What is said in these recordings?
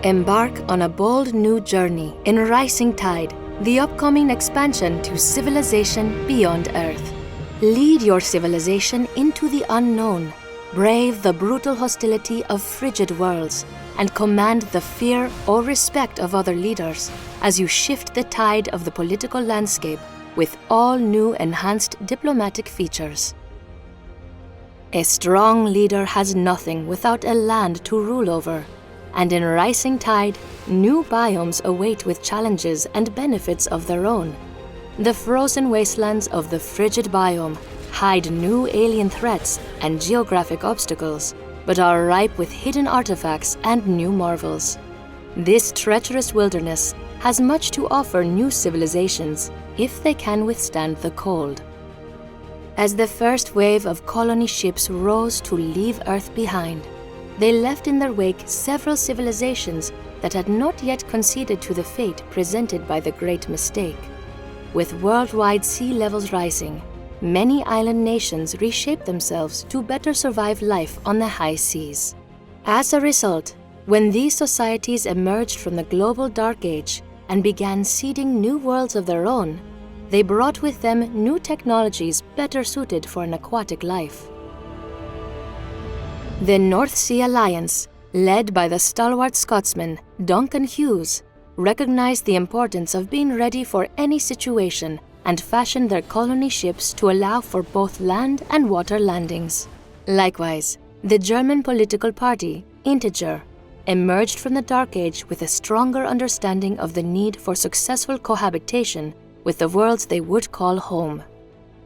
Embark on a bold new journey in Rising Tide, the upcoming expansion to civilization beyond Earth. Lead your civilization into the unknown, brave the brutal hostility of frigid worlds, and command the fear or respect of other leaders as you shift the tide of the political landscape with all new enhanced diplomatic features. A strong leader has nothing without a land to rule over, and in Rising Tide, new biomes await with challenges and benefits of their own. The frozen wastelands of the frigid biome hide new alien threats and geographic obstacles, but are ripe with hidden artifacts and new marvels. This treacherous wilderness has much to offer new civilizations if they can withstand the cold. As the first wave of colony ships rose to leave Earth behind, they left in their wake several civilizations that had not yet conceded to the fate presented by the Great Mistake. With worldwide sea levels rising, many island nations reshaped themselves to better survive life on the high seas. As a result, when these societies emerged from the global dark age and began seeding new worlds of their own, they brought with them new technologies better suited for an aquatic life. The North Sea Alliance, led by the stalwart Scotsman Duncan Hughes, recognized the importance of being ready for any situation and fashioned their colony ships to allow for both land and water landings. Likewise, the German political party, Integer, emerged from the Dark Age with a stronger understanding of the need for successful cohabitation with the worlds they would call home.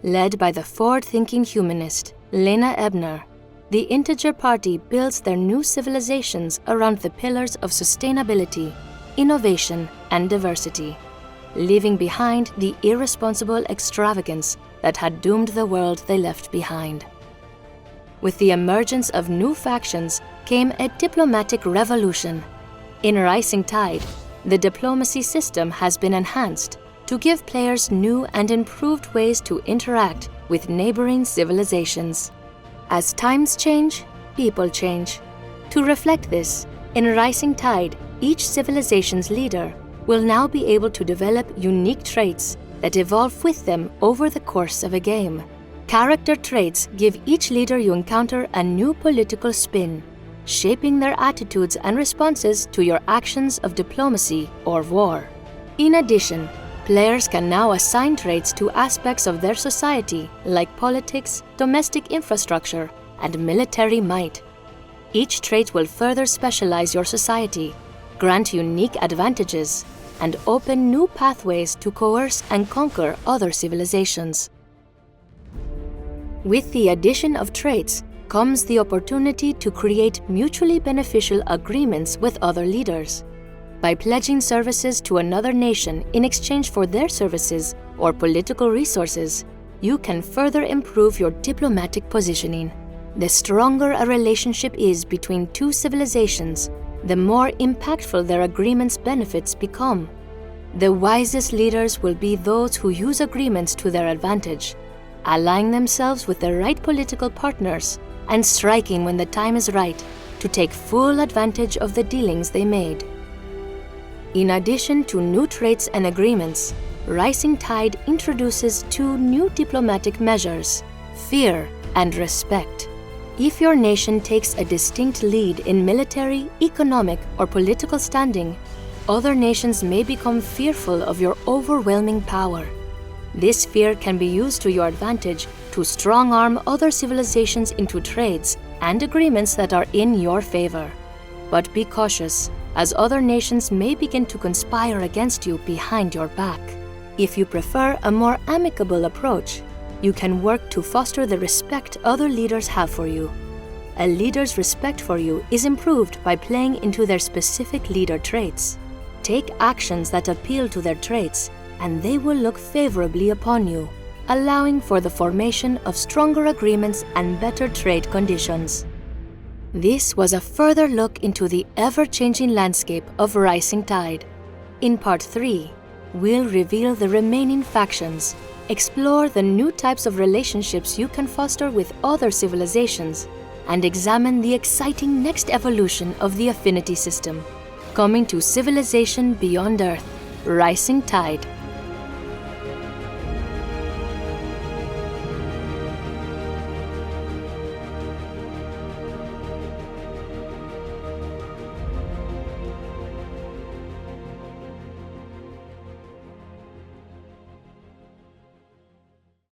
Led by the forward-thinking humanist Lena Ebner, the Integer Party builds their new civilizations around the pillars of sustainability, innovation, and diversity, leaving behind the irresponsible extravagance that had doomed the world they left behind. With the emergence of new factions came a diplomatic revolution. In Rising Tide, the diplomacy system has been enhanced to give players new and improved ways to interact with neighboring civilizations. As times change, people change. To reflect this, in Rising Tide, each civilization's leader will now be able to develop unique traits that evolve with them over the course of a game. Character traits give each leader you encounter a new political spin, shaping their attitudes and responses to your actions of diplomacy or war. In addition, players can now assign traits to aspects of their society like politics, domestic infrastructure, and military might. Each trait will further specialize your society, grant unique advantages, and open new pathways to coerce and conquer other civilizations. With the addition of traits comes the opportunity to create mutually beneficial agreements with other leaders. By pledging services to another nation in exchange for their services or political resources, you can further improve your diplomatic positioning. The stronger a relationship is between two civilizations, the more impactful their agreements' benefits become. The wisest leaders will be those who use agreements to their advantage, allying themselves with the right political partners and striking when the time is right to take full advantage of the dealings they made. In addition to new traits and agreements, Rising Tide introduces two new diplomatic measures: fear and respect. If your nation takes a distinct lead in military, economic, or political standing, other nations may become fearful of your overwhelming power. This fear can be used to your advantage to strong-arm other civilizations into trades and agreements that are in your favor. But be cautious, as other nations may begin to conspire against you behind your back. If you prefer a more amicable approach, you can work to foster the respect other leaders have for you. A leader's respect for you is improved by playing into their specific leader traits. Take actions that appeal to their traits, and they will look favorably upon you, allowing for the formation of stronger agreements and better trade conditions. This was a further look into the ever-changing landscape of Rising Tide. In Part 3, we'll reveal the remaining factions, explore the new types of relationships you can foster with other civilizations, and examine the exciting next evolution of the affinity system. coming to civilization beyond Earth, Rising Tide.